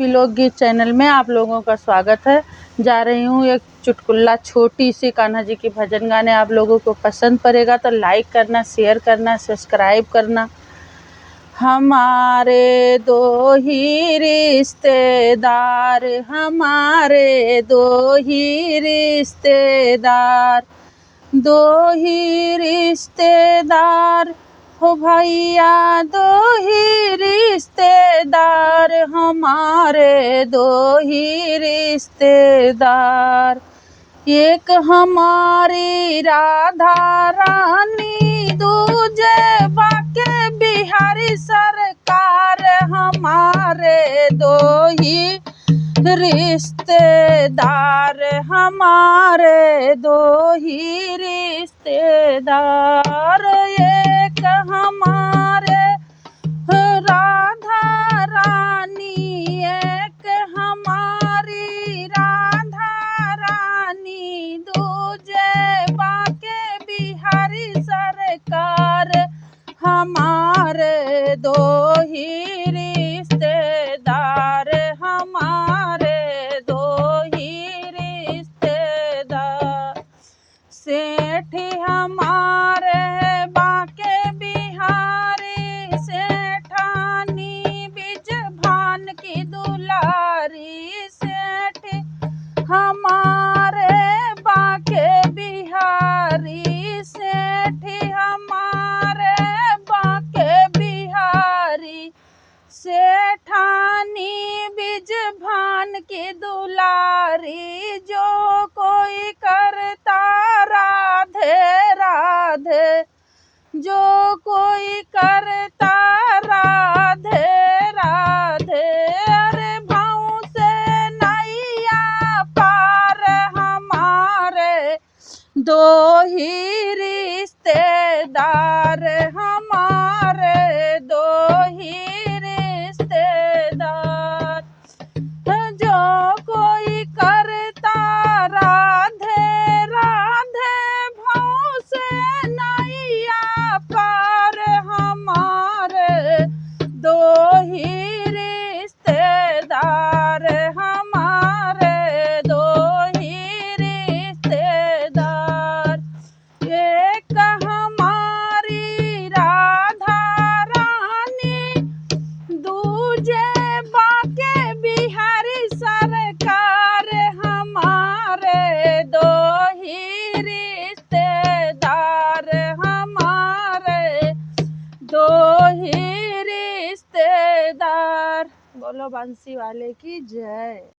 SP लोकगीत channel में आप लोगों का स्वागत है। जा रही हूँ एक चुटकुला छोटी सी कान्हा जी की भजन गाने। आप लोगों को पसंद पड़ेगा तो लाइक करना, शेयर करना, सब्सक्राइब करना। हमारे दो ही रिश्तेदार, हमारे दो ही रिश्तेदार, दो ही रिश्तेदार हो भैया, दो ही रिश्तेदार, हमारे दो ही रिश्तेदार। एक हमारी राधा रानी, दूजे बाके बिहारी सरकार, हमारे दो ही रिश्तेदार, हमारे दो ही रिश्तेदार। एक हमारे राधा रानी, एक हमारी राधा रानी, दूजे बाके बिहारी सरकार, हमारे दो ही रिश्तेदार, हमारे दो ही रिश्तेदार। सेठ हमारे बाके बिहारी, सेठानी बिजभान की दुलारी, सेठ हमारे बाके बिहारी, सेठ हमारे बाके बिहारी, सेठानी बिजभान की दुलारी। जो कोई करता राधे राधे, जो कोई करता राधे राधे, अरे भाव से नैया पार, हमारे दो ही रिश्तेदार, हमारे दो ही रिश्तेदार। जो कोई करता राधे राधे, भाव से नैया पार, हमारे दो ही रिश्तेदार, हमारे दो ही रिश्तेदार। एक हमारी राधा रानी, दूजे बाके बिहारी सरकार, हमारे दो ही रिश्तेदार, हमारे दो ही रिश्तेदार। बोलो बंसी वाले की जय।